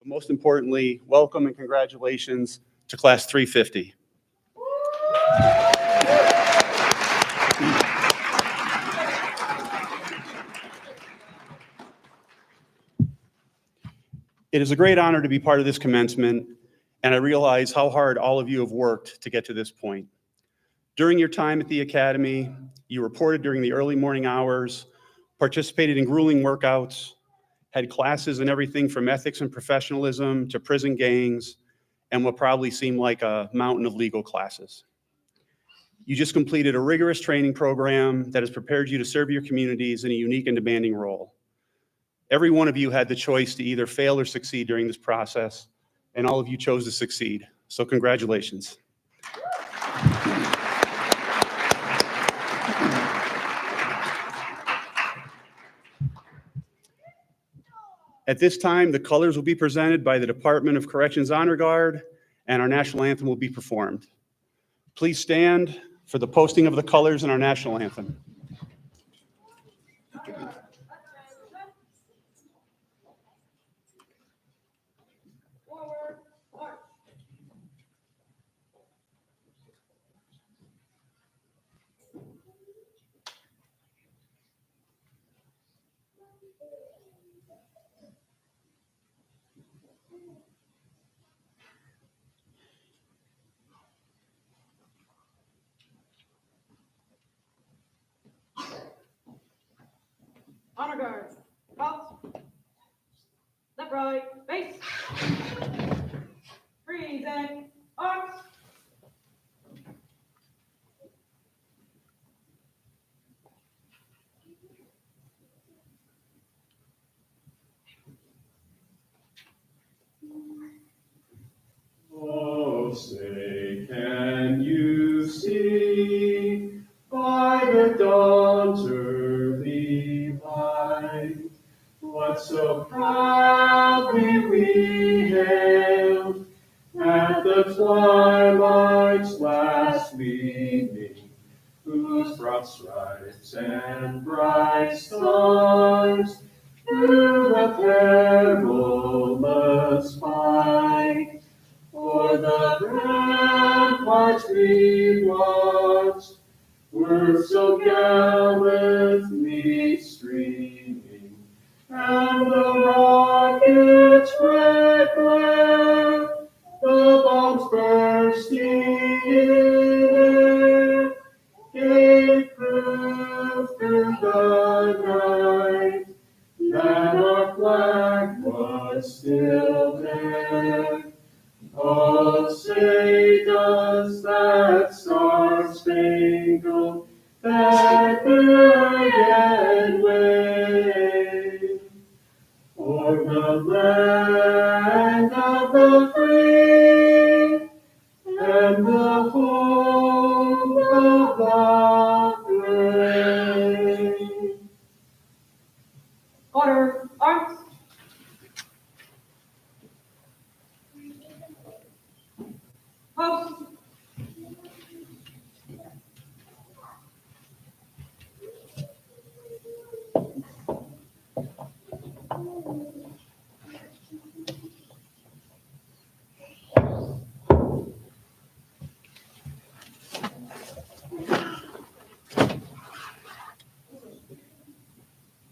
but most importantly, welcome and congratulations to Class 350. It is a great honor to be part of this commencement, and I realize how hard all of you have worked to get to this point. During your time at the Academy, you reported during the early morning hours, participated in grueling workouts, had classes in everything from ethics and professionalism to prison gangs, and what probably seemed like a mountain of legal classes. You just completed a rigorous training program that has prepared you to serve your communities in a unique and demanding role. Every one of you had the choice to either fail or succeed during this process, and all of you chose to succeed. So congratulations. At this time, the colors will be presented by the Department of Corrections Honor Guard, and our national anthem will be performed. Please stand for the posting of the colors in our national anthem. Honor guard, cross, left, right, base, freeze and arms. Oh, say, can you see by the dawn's early light what so proudly we hailed at the twilight's last gleaming, whose broad stripes and bright stars through the perilous fight o'er the ramparts we watched were so gallantly streaming, and the rocket's red glare, the bombs bursting in air, gave proof through the night that our flag was still there. Oh, say does that star-spangled banner yet wave o'er the land of the free and the home of the brave? Order, arms. Post.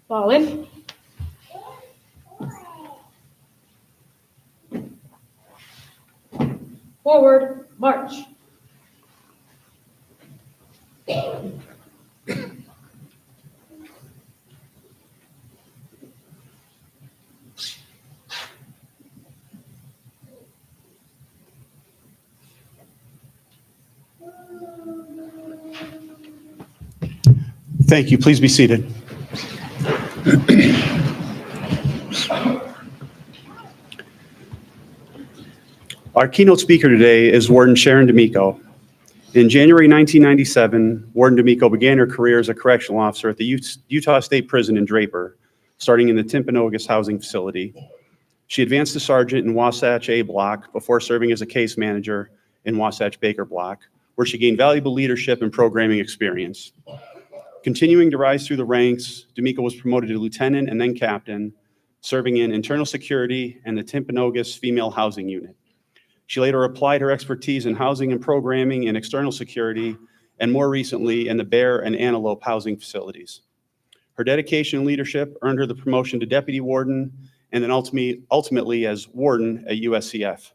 Fall in. Forward, march. Thank you. Please be seated. Our keynote speaker today is Warden Sharon D'Amico. In January 1997, Warden D'Amico began her career as a correctional officer at the Utah State Prison in Draper, starting in the Timpanogos housing facility. She advanced to sergeant in Wasatch A Block before serving as a case manager in Wasatch Baker Block, where she gained valuable leadership and programming experience. Continuing to rise through the ranks, D'Amico was promoted to lieutenant and then captain, serving in internal security and the Timpanogos Female Housing Unit. She later applied her expertise in housing and programming and external security, and more recently in the Bear and Antelope housing facilities. Her dedication and leadership earned her the promotion to Deputy Warden and then ultimately as Warden at USCF.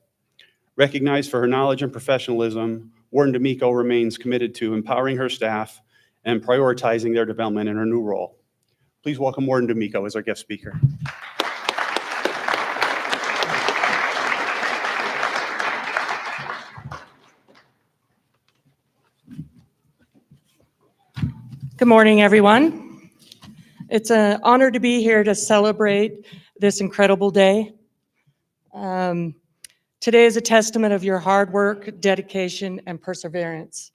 Recognized for her knowledge and professionalism, Warden D'Amico remains committed to empowering her staff and prioritizing their development in her new role. Please welcome Warden D'Amico as our guest speaker. Good morning, everyone. It's an honor to be here to celebrate this incredible day. Today is a testament of your hard work, dedication, and perseverance.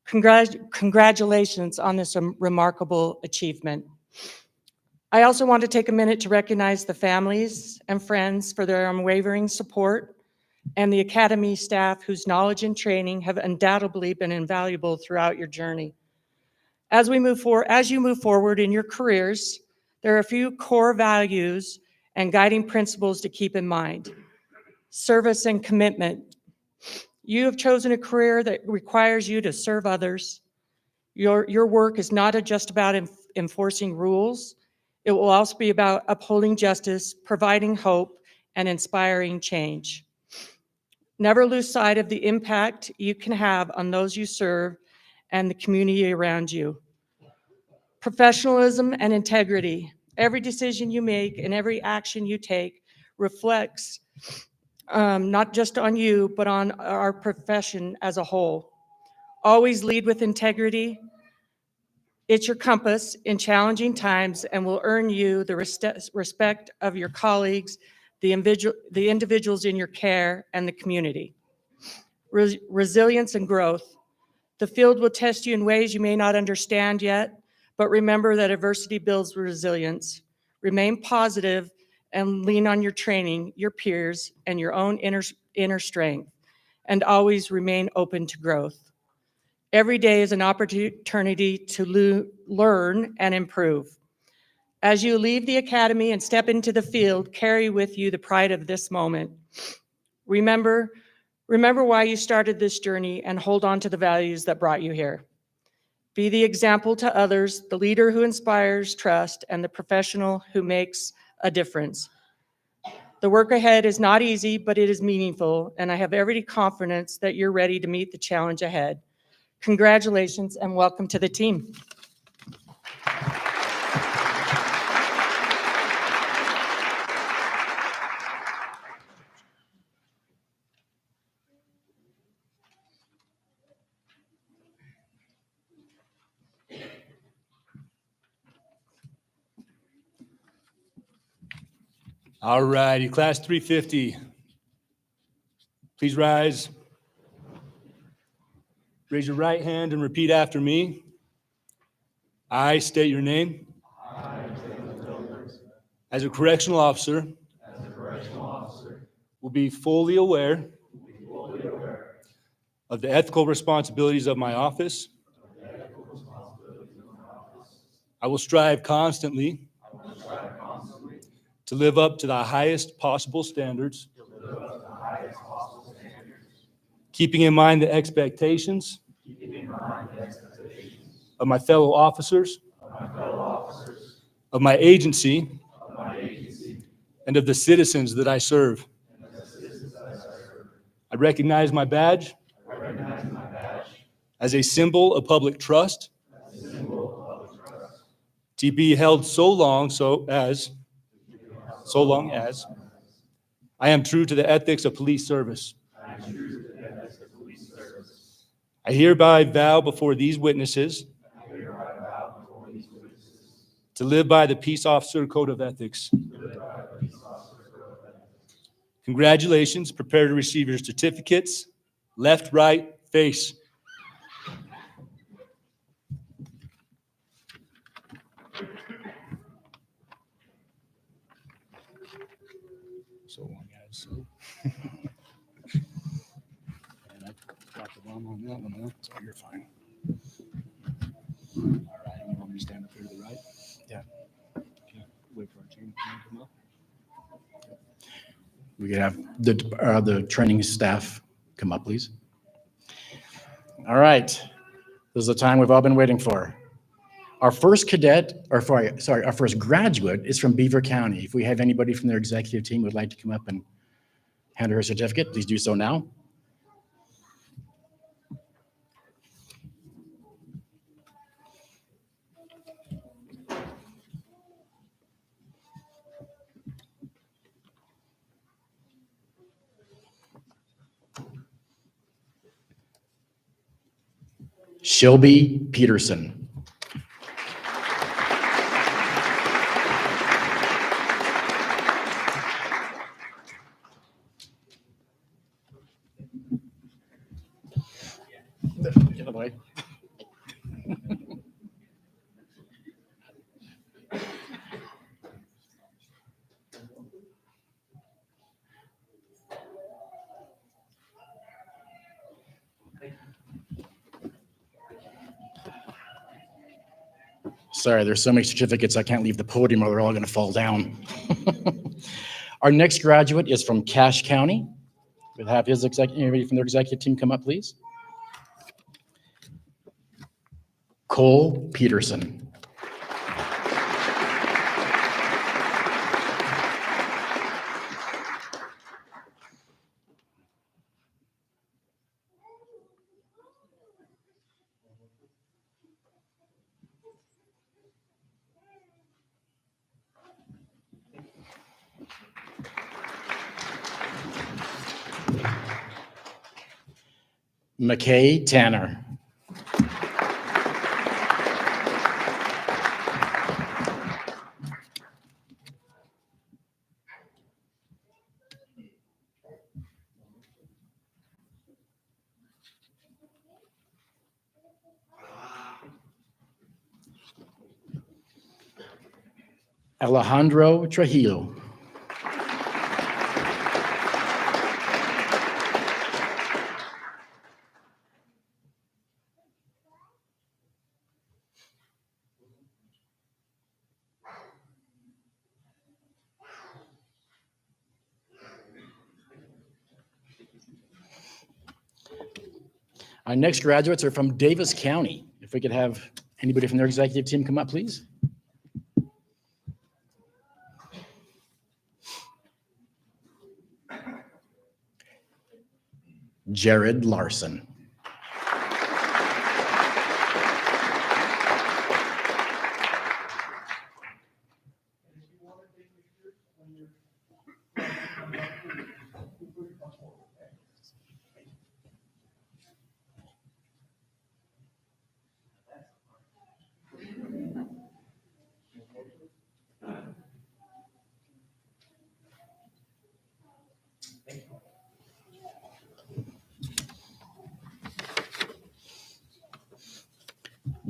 Congratulations on this remarkable achievement. I also want to take a minute to recognize the families and friends for their unwavering support and the Academy staff whose knowledge and training have undoubtedly been invaluable throughout your journey. As you move forward in your careers, there are a few core values and guiding principles to keep in mind. Service and commitment. You have chosen a career that requires you to serve others. Your work is not just about enforcing rules. It will also be about upholding justice, providing hope, and inspiring change. Never lose sight of the impact you can have on those you serve and the community around you. Professionalism and integrity. Every decision you make and every action you take reflects not just on you, but on our profession as a whole. Always lead with integrity. It's your compass in challenging times and will earn you the respect of your colleagues, the individuals in your care, and the community. Resilience and growth. The field will test you in ways you may not understand yet, but remember that adversity builds resilience. Remain positive and lean on your training, your peers, and your own inner strength, and always remain open to growth. Every day is an opportunity to learn and improve. As you leave the academy and step into the field, carry with you the pride of this moment. Remember why you started this journey and hold on to the values that brought you here. Be the example to others, the leader who inspires trust, and the professional who makes a difference. The work ahead is not easy, but it is meaningful, and I have every confidence that you're ready to meet the challenge ahead. Congratulations and welcome to the team. All righty, class 350. Please rise. Raise your right hand and repeat after me. I state your name. As a correctional officer, will be fully aware of the ethical responsibilities of my office. I will strive constantly to live up to the highest possible standards, keeping in mind the expectations of my fellow officers, of my agency, and of the citizens that I serve. I recognize my badge as a symbol of public trust, to be held so long as I am true to the ethics of police service. I hereby vow before these witnesses to live by the Peace Officer Code of Ethics. Congratulations. Prepare to receive your certificates. Left, right, face. So long, guys. And I dropped the bomb on that one, huh? So you're fine. All right, you want me to stand up here to the right? Yeah. Okay. Wait for our chain to come up. We could have the training staff come up, please. All right. This is the time we've all been waiting for. Our first cadet, or sorry, our first graduate is from Beaver County. If we have anybody from their executive team who would like to come up and hand her certificate, please do so now. Shelby Peterson. Get out of the way. Sorry, there's so many certificates, I can't leave the podium or they're all going to fall down. Our next graduate is from Cache County. We'll have anybody from their executive team come up, please. Cole Peterson. McKay Tanner. Alejandro Trujillo. Our next graduates are from Davis County. If we could have anybody from their executive team come up, please. Jared Larson.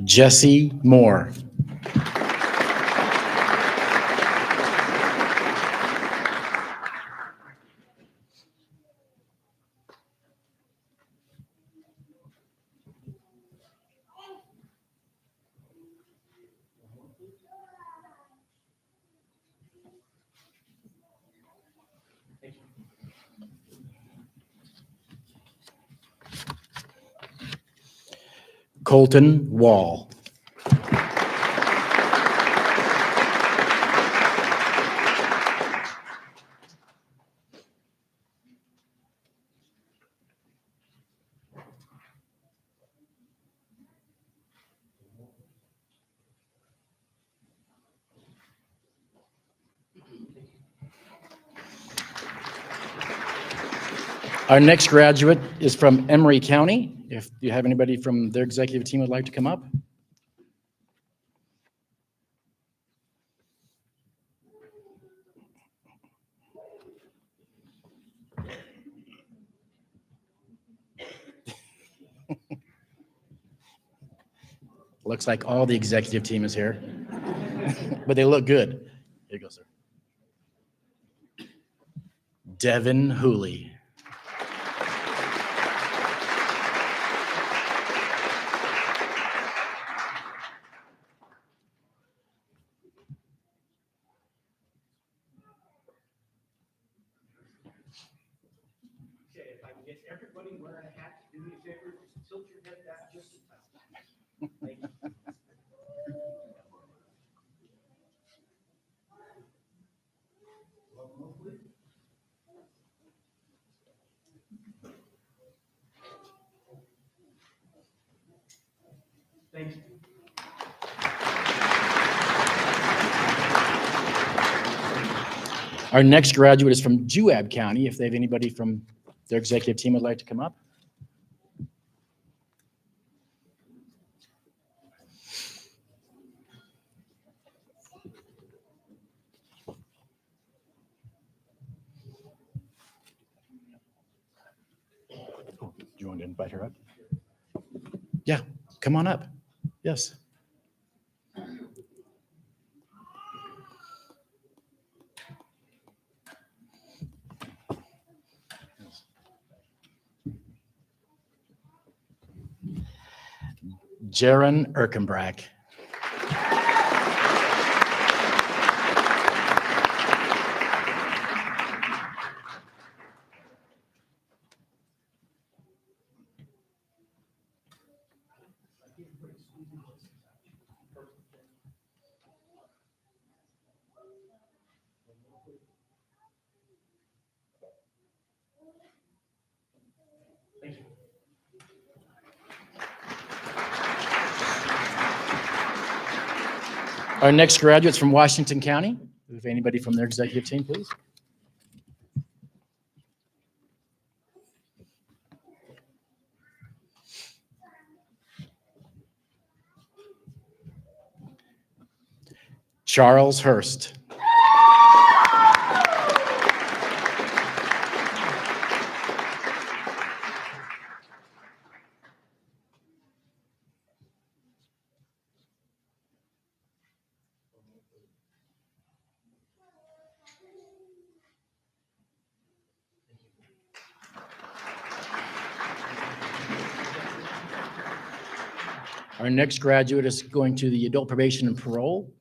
Jesse Moore. Colton Wall. Our next graduate is from Emory County. If you have anybody from their executive team would like to come up. Looks like all the executive team is here, but they look good. Here you go, sir. Devin Hooley. Everybody wearing a hat, do me a favor, just tilt your head back just a touch. Thank you. Thank you. Our next graduate is from Juab County. If they have anybody from their executive team would like to come up. Oh, do you want to invite her up? Yeah, come on up. Yes. Jaron Erkenbrack. Our next graduate's from Washington County. If anybody from their executive team, please. Charles Hurst. Our next graduate is going to the adult probation and parole.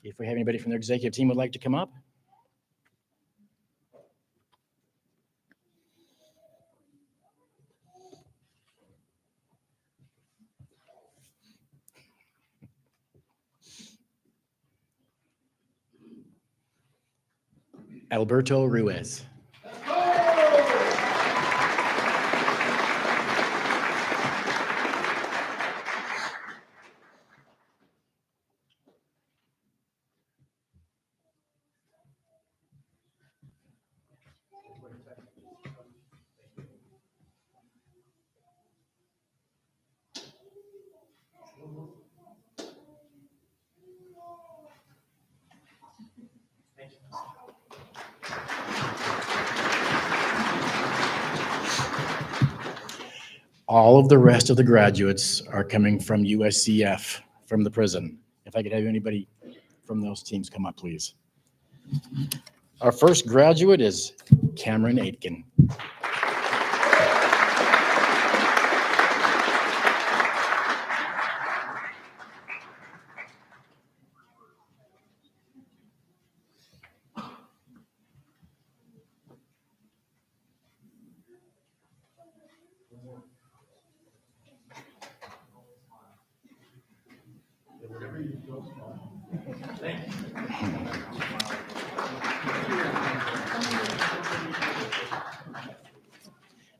If we have anybody from their executive team would like to come up. Alberto Ruiz. All of the rest of the graduates are coming from USCF, from the prison. If I could have anybody from those teams come up, please. Our first graduate is Cameron Aitken.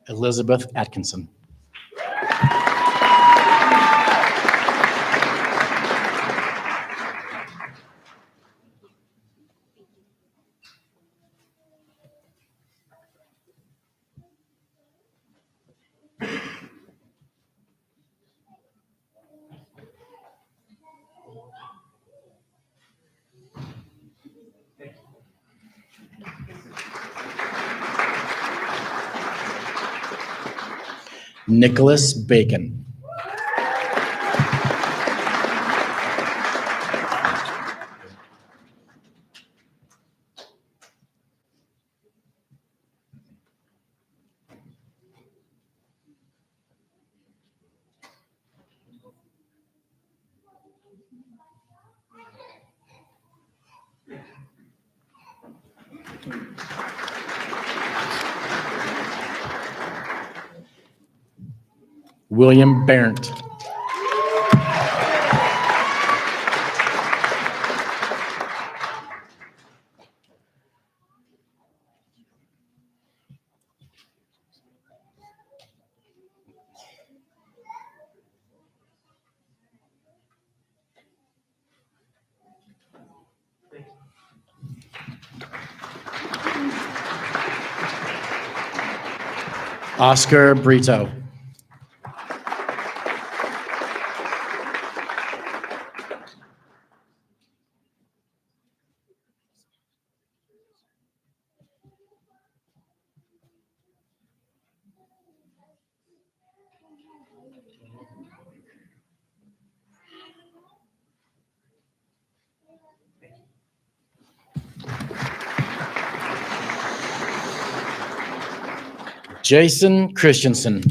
Elizabeth Atkinson. Nicholas Bacon. William Barrett. Oscar Brito. Jason Christensen.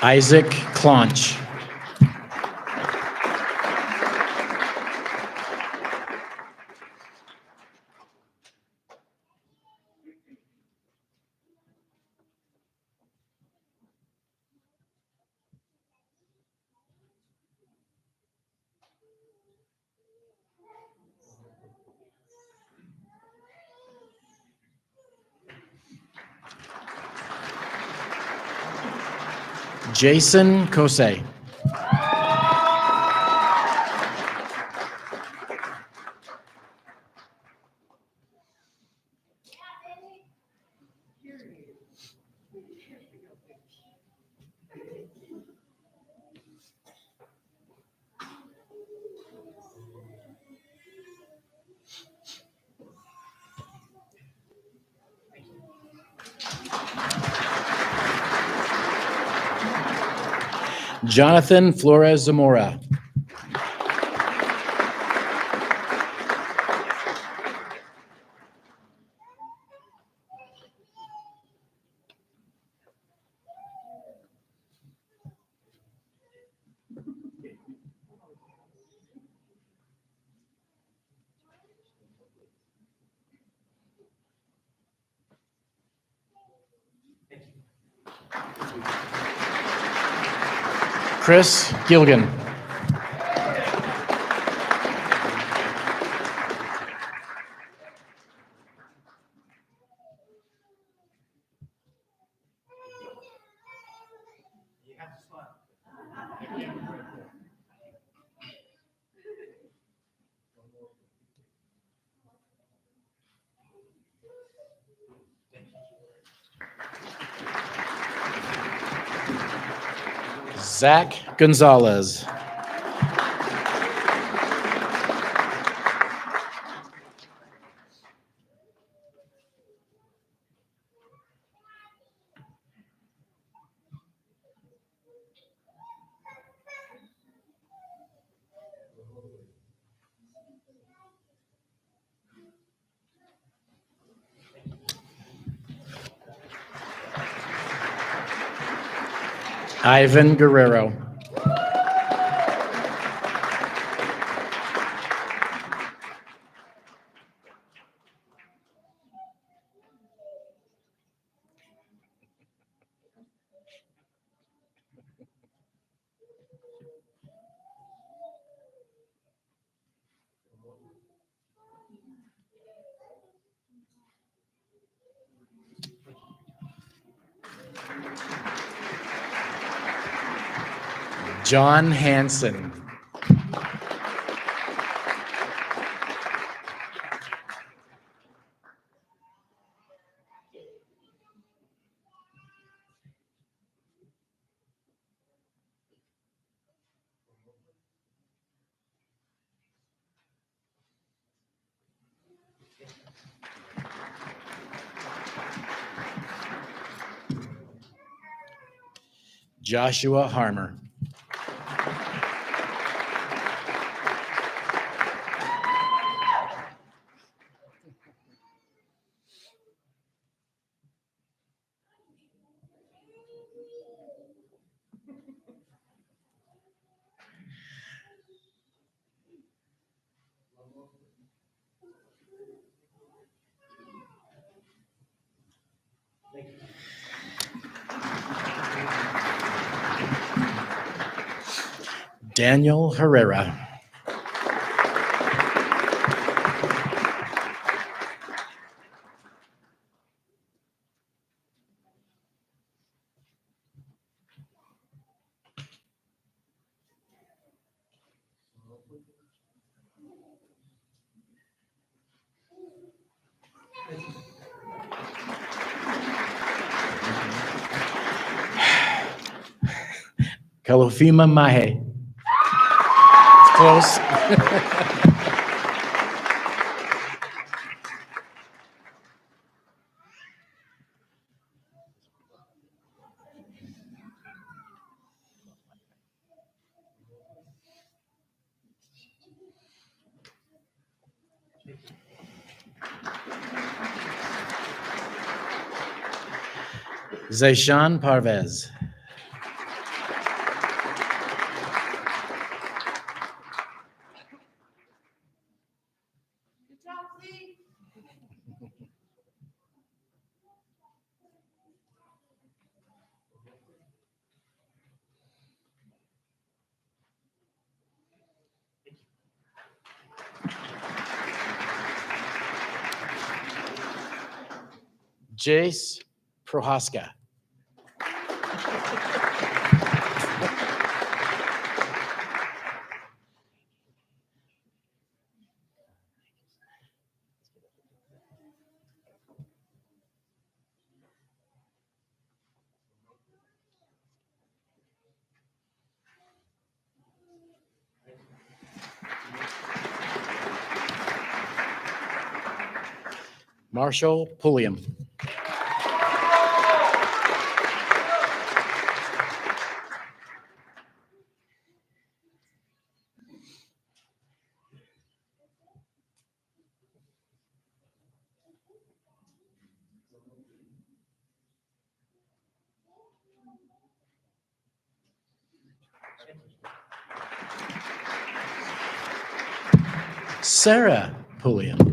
Isaac Claunch. Jason Kosei. Jonathan Flores Zamora. Chris Gilgan. Zach Gonzalez. Ivan Guerrero. John Hansen. Joshua Harmer. Daniel Herrera. Kalofima Mahe. Close. Zayshan Parvez. Jace Prohaska. Marshall Pulliam. Sarah Pulliam.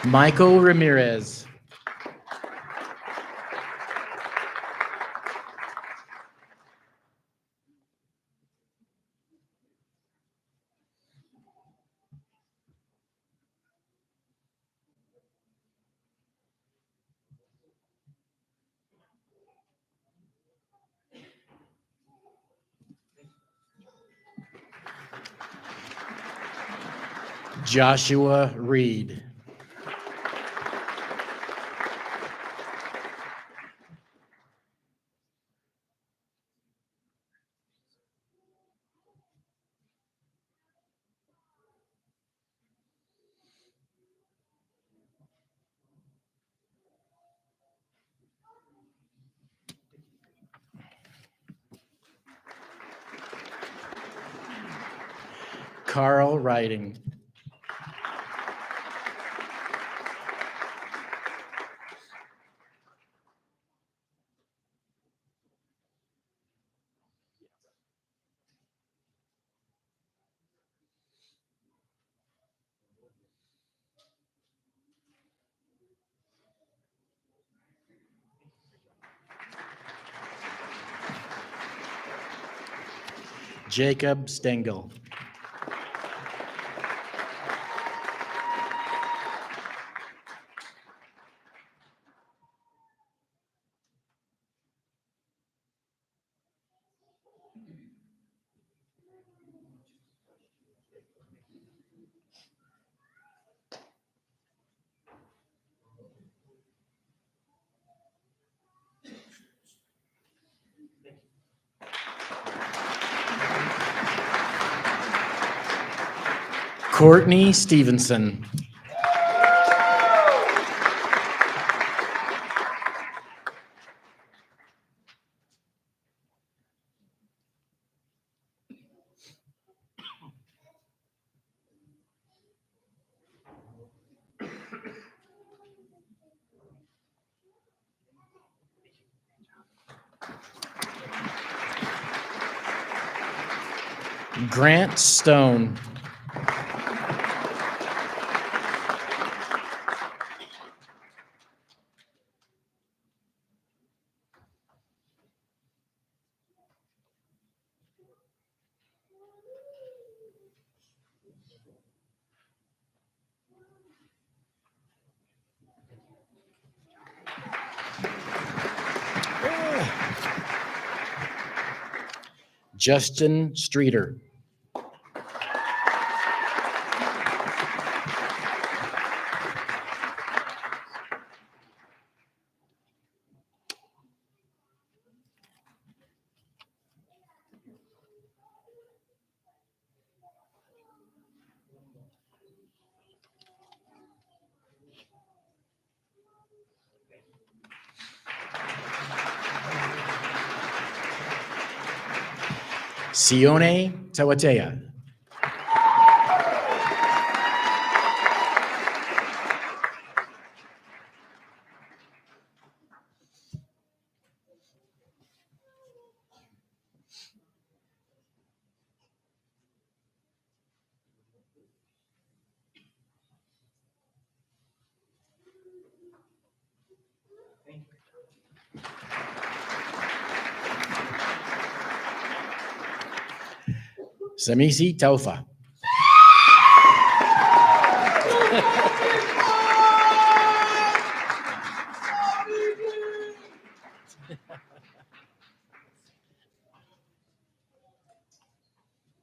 Michael Ramirez. Joshua Reed. Carl Riding. Jacob Stengel. Courtney Stevenson. Grant Stone. Justin Streeter. Sione Tawatea. Samisi Taufa.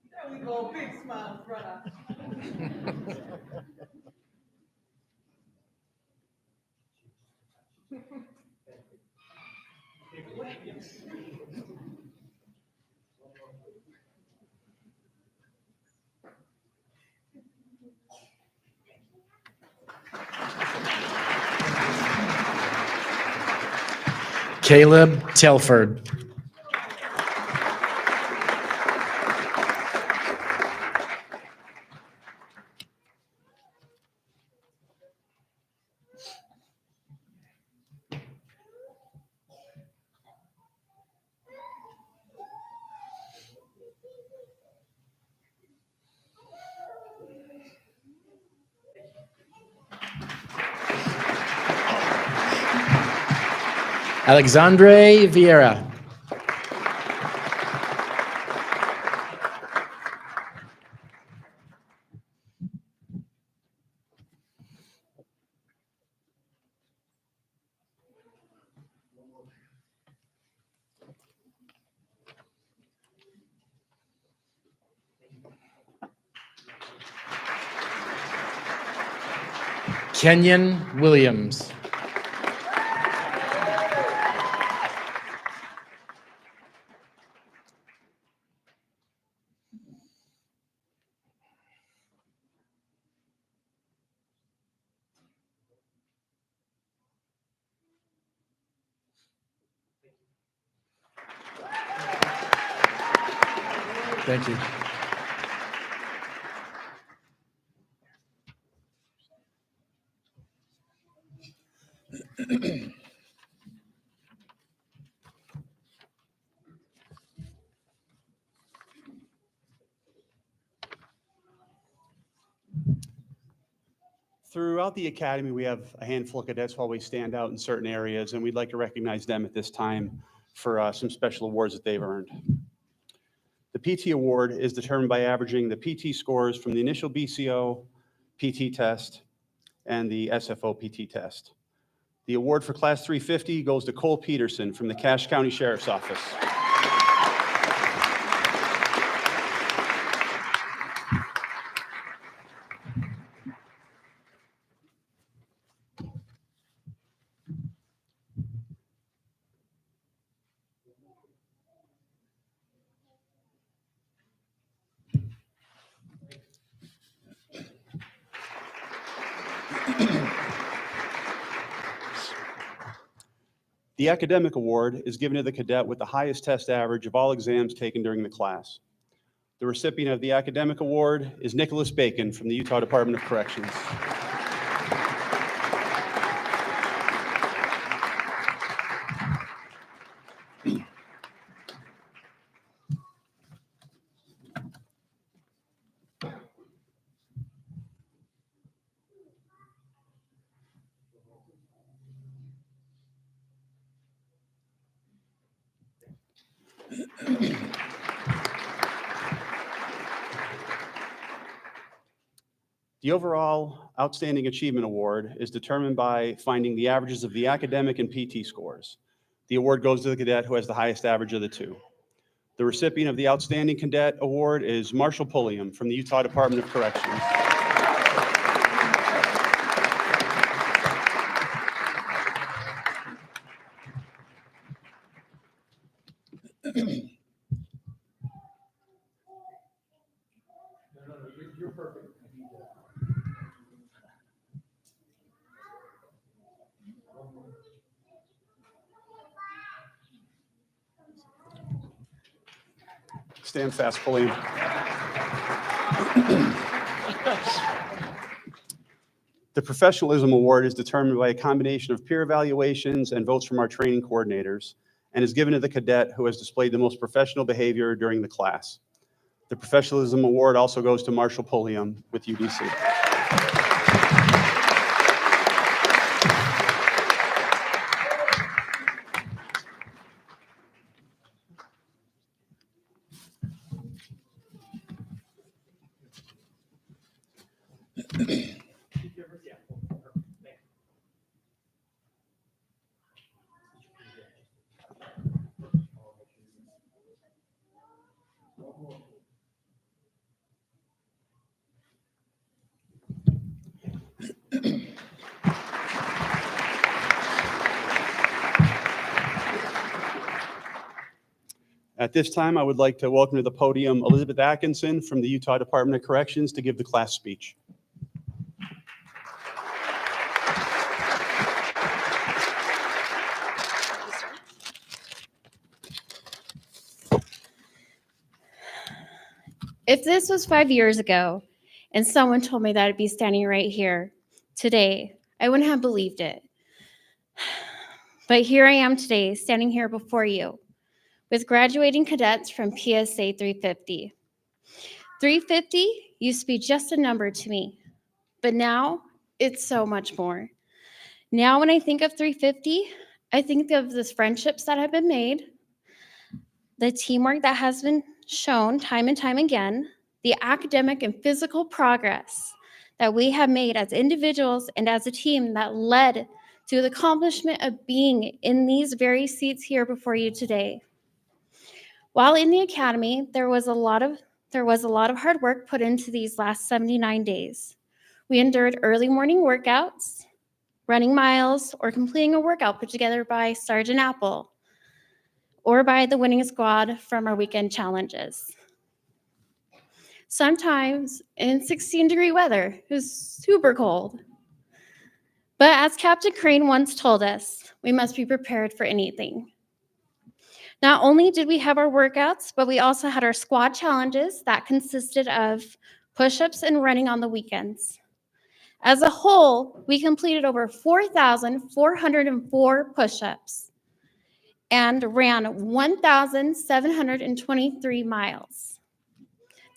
There we go, big smile, brother. Caleb Telford. Alexandre Vieira. Kenyon Williams. Thank you. Throughout the academy, we have a handful of cadets who always stand out in certain areas, and we'd like to recognize them at this time for some special awards that they've earned. The PT award is determined by averaging the PT scores from the initial BCO PT test and the SFO PT test. The award for Class 350 goes to Cole Peterson from the Cache County Sheriff's Office. The academic award is given to the cadet with the highest test average of all exams taken during the class. The recipient of the academic award is Nicholas Bacon from the Utah Department of Corrections. The overall Outstanding Achievement Award is determined by finding the averages of the academic and PT scores. The award goes to the cadet who has the highest average of the two. The recipient of the Outstanding Cadet Award is Marshall Pulliam from the Utah Department of Corrections. You're perfect. Stand fast, Pulliam. The Professionalism Award is determined by a combination of peer evaluations and votes from our training coordinators, and is given to the cadet who has displayed the most professional behavior during the class. The Professionalism Award also goes to Marshall Pulliam with UDC. At this time, I would like to welcome to the podium Elizabeth Atkinson from the Utah Department of Corrections to give the class speech. If this was 5 years ago and someone told me that I'd be standing right here today, I wouldn't have believed it. But here I am today, standing here before you with graduating cadets from PSA 350. 350 used to be just a number to me, but now it's so much more. Now when I think of 350, I think of the friendships that have been made, the teamwork that has been shown time and time again, the academic and physical progress that we have made as individuals and as a team that led to the accomplishment of being in these very seats here before you today. While in the academy, there was a lot of hard work put into these last 79 days. We endured early morning workouts, running miles, or completing a workout put together by Sergeant Apple, or by the winning squad from our weekend challenges. Sometimes in 16-degree weather, it was super cold. But as Captain Crane once told us, we must be prepared for anything. Not only did we have our workouts, but we also had our squad challenges that consisted of push-ups and running on the weekends. As a whole, we completed over 4,404 push-ups and ran 1,723 miles.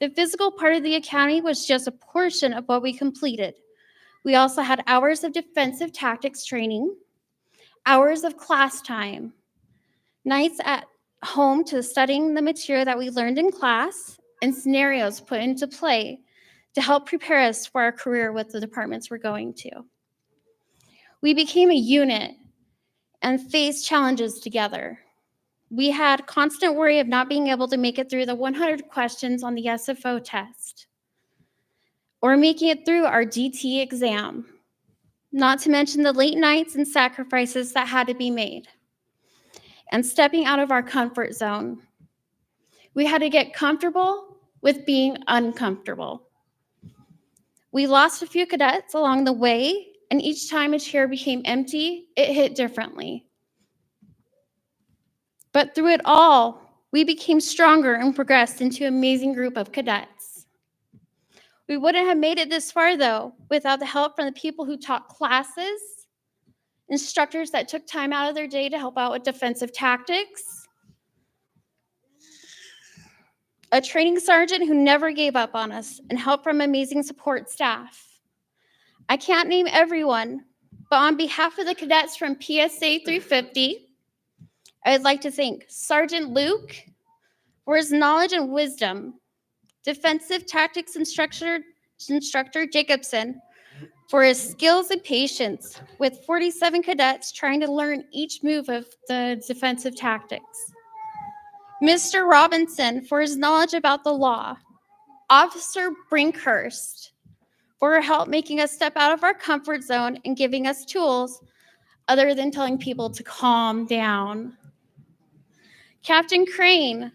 The physical part of the academy was just a portion of what we completed. We also had hours of defensive tactics training, hours of class time, nights at home to studying the material that we learned in class, and scenarios put into play to help prepare us for our career with the departments we're going to. We became a unit and faced challenges together. We had constant worry of not being able to make it through the 100 questions on the SFO test, or making it through our DT exam, not to mention the late nights and sacrifices that had to be made, and stepping out of our comfort zone. We had to get comfortable with being uncomfortable. We lost a few cadets along the way, and each time a chair became empty, it hit differently. But through it all, we became stronger and progressed into an amazing group of cadets. We wouldn't have made it this far, though, without the help from the people who taught classes, instructors that took time out of their day to help out with defensive tactics, a training sergeant who never gave up on us, and help from amazing support staff. I can't name everyone, but on behalf of the cadets from PSA 350, I'd like to thank Sergeant Luke for his knowledge and wisdom, defensive tactics instructor Instructor Jacobson for his skills and patience with 47 cadets trying to learn each move of the defensive tactics. Mr. Robinson for his knowledge about the law. Officer Brinkhurst for her help making us step out of our comfort zone and giving us tools other than telling people to calm down. Captain Crane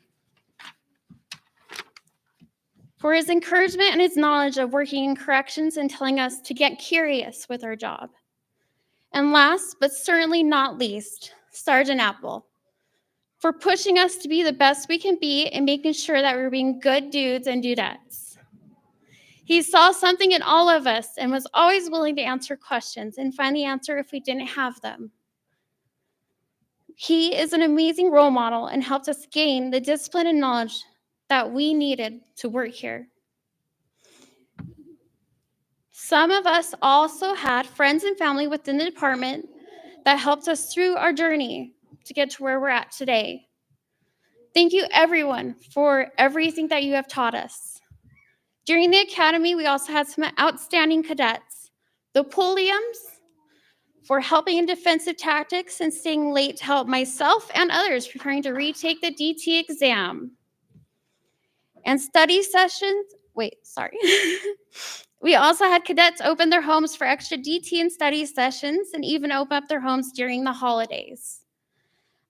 for his encouragement and his knowledge of working in corrections and telling us to get curious with our job. And last, but certainly not least, Sergeant Apple for pushing us to be the best we can be and making sure that we're being good dudes and dudettes. He saw something in all of us and was always willing to answer questions and find the answer if we didn't have them. He is an amazing role model and helped us gain the discipline and knowledge that we needed to work here. Some of us also had friends and family within the department that helped us through our journey to get to where we're at today. Thank you, everyone, for everything that you have taught us. During the academy, we also had some outstanding cadets. The Pulliams for helping in defensive tactics and staying late to help myself and others preparing to retake the DT exam. And study sessions, We also had cadets open their homes for extra DT and study sessions and even open up their homes during the holidays.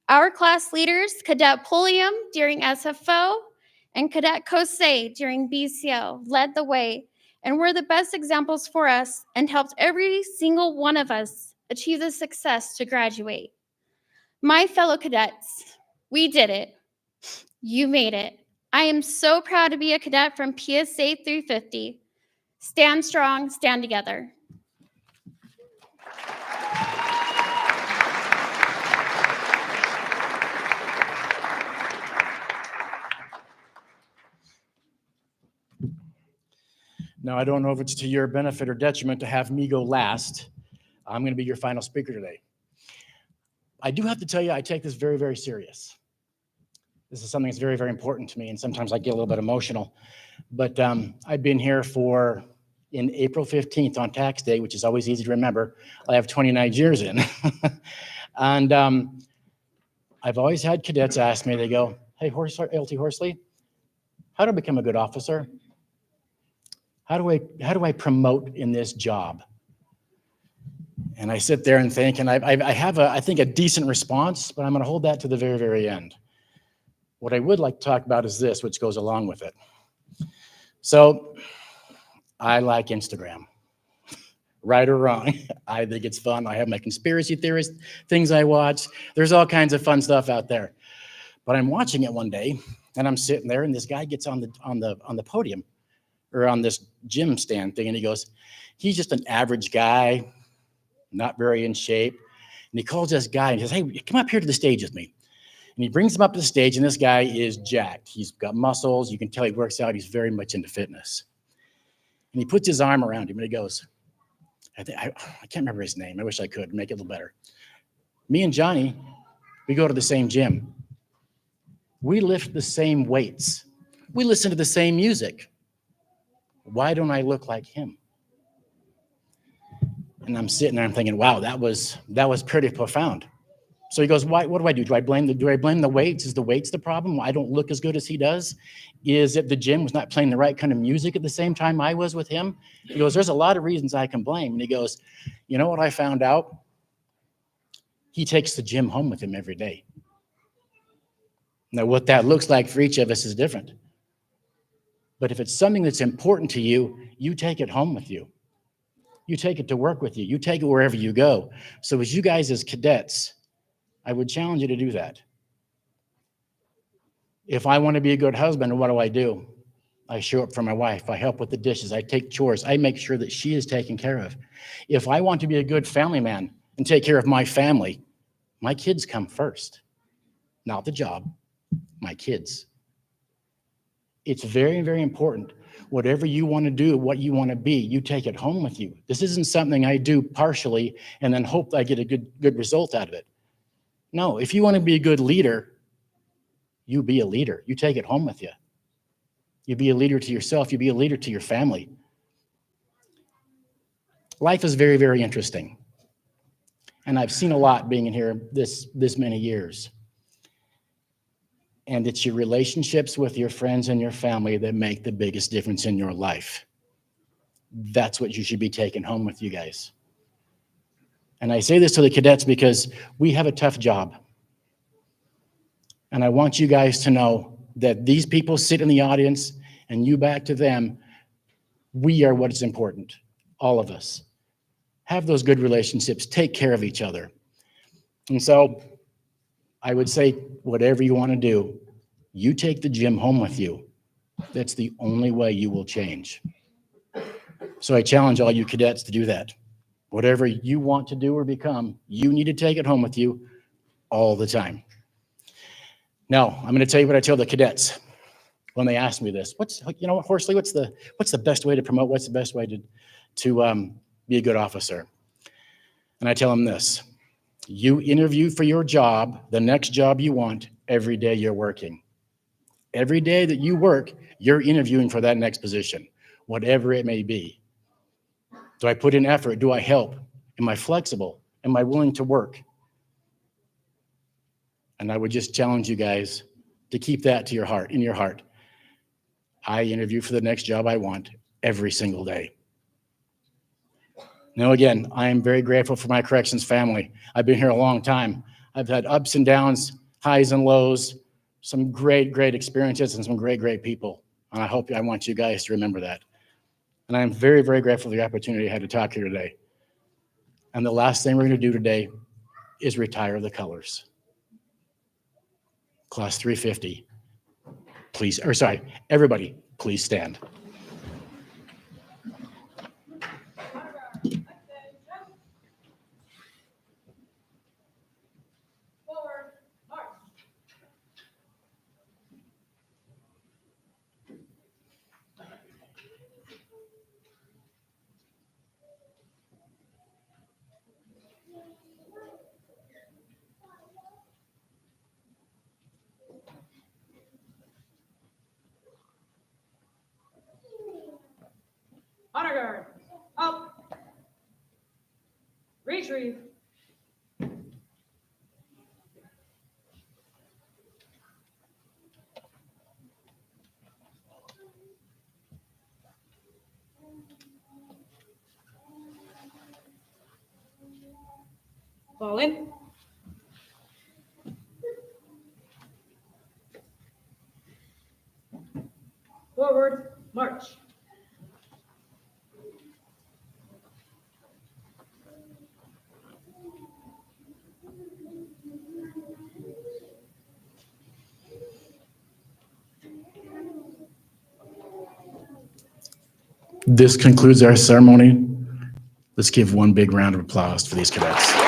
Our class leaders, Cadet Pulliam during SFO and Cadet Kosei during BCO, led the way and were the best examples for us and helped every single one of us achieve the success to graduate. My fellow cadets, we did it. You made it. I am so proud to be a cadet from PSA 350. Stand strong, stand together. Now, I don't know if it's to your benefit or detriment to have me go last. I'm going to be your final speaker today. I do have to tell you, I take this very, very serious. This is something that's very, very important to me, and sometimes I get a little bit emotional. But I've been here in April 15th on tax day, which is always easy to remember. I have 29 years in. And I've always had cadets ask me, they go, hey, LT Horsley, how do I become a good officer? How do I promote in this job? And I sit there and think, and I have I think a decent response, but I'm going to hold that to the very, very end. What I would like to talk about is this, which goes along with it. So I like Instagram, right or wrong. I think it's fun. I have my conspiracy theorist things I watch. There's all kinds of fun stuff out there. But I'm watching it one day, and I'm sitting there, and this guy gets on the podium, or on this gym stand thing, and he goes, he's just an average guy, not very in shape. And he calls this guy and he says, hey, come up here to the stage with me. And he brings him up to the stage, and this guy is jacked. He's got muscles. You can tell he works out. He's very much into fitness. And he puts his arm around him, and he goes, I can't remember his name. I wish I could make it a little better. Me and Johnny, we go to the same gym. We lift the same weights. We listen to the same music. Why don't I look like him? And I'm sitting there, I'm thinking, wow, that was pretty profound. So he goes, what do I do? Do I blame the weights? Is the weights the problem? I don't look as good as he does? Is it the gym was not playing the right kind of music at the same time I was with him? He goes, there's a lot of reasons I can blame. And he goes, you know what I found out? He takes the gym home with him every day. Now, what that looks like for each of us is different. But if it's something that's important to you, you take it home with you. You take it to work with you. You take it wherever you go. So as you guys as cadets, I would challenge you to do that. If I want to be a good husband, what do? I show up for my wife. I help with the dishes. I take chores. I make sure that she is taken care of. If I want to be a good family man and take care of my family, my kids come first. Not the job, my kids. It's very, very important. Whatever you want to do, what you want to be, you take it home with you. This isn't something I do partially and then hope I get a good result out of it. No, if you want to be a good leader, you be a leader. You take it home with you. You be a leader to yourself. You be a leader to your family. life is very, very interesting. And I've seen a lot being in here this many years. And it's your relationships with your friends and your family that make the biggest difference in your life. That's what you should be taking home with you guys. And I say this to the cadets because we have a tough job. And I want you guys to know that these people sit in the audience and you back to them. We are what is important, all of us. Have those good relationships, take care of each other. And so I would say, whatever you want to do, you take the gym home with you. That's the only way you will change. So I challenge all you cadets to do that. Whatever you want to do or become, you need to take it home with you all the time. Now, I'm going to tell you what I tell the cadets when they ask me this. Horsley, what's the best way to promote? What's the best way to be a good officer? And I tell them this: you interview for your job, the next job you want, every day you're working. Every day that you work, you're interviewing for that next position, whatever it may be. Do I put in effort? Do I help? Am I flexible? Am I willing to work? And I would just challenge you guys to keep that to your heart, in your heart. I interview for the next job I want every single day. Now, again, I am very grateful for my corrections family. I've been here a long time. I've had ups and downs, highs and lows, some great, great experiences and some great, great people. And I want you guys to remember that. And I'm very, very grateful for the opportunity I had to talk here today. And the last thing we're going to do today is retire the colors. Class 350, please, everybody, please stand. Forward, march. Honor guard, up. Retrieve. Fall in. Forward, march. This concludes our ceremony. Let's give one big round of applause for these cadets.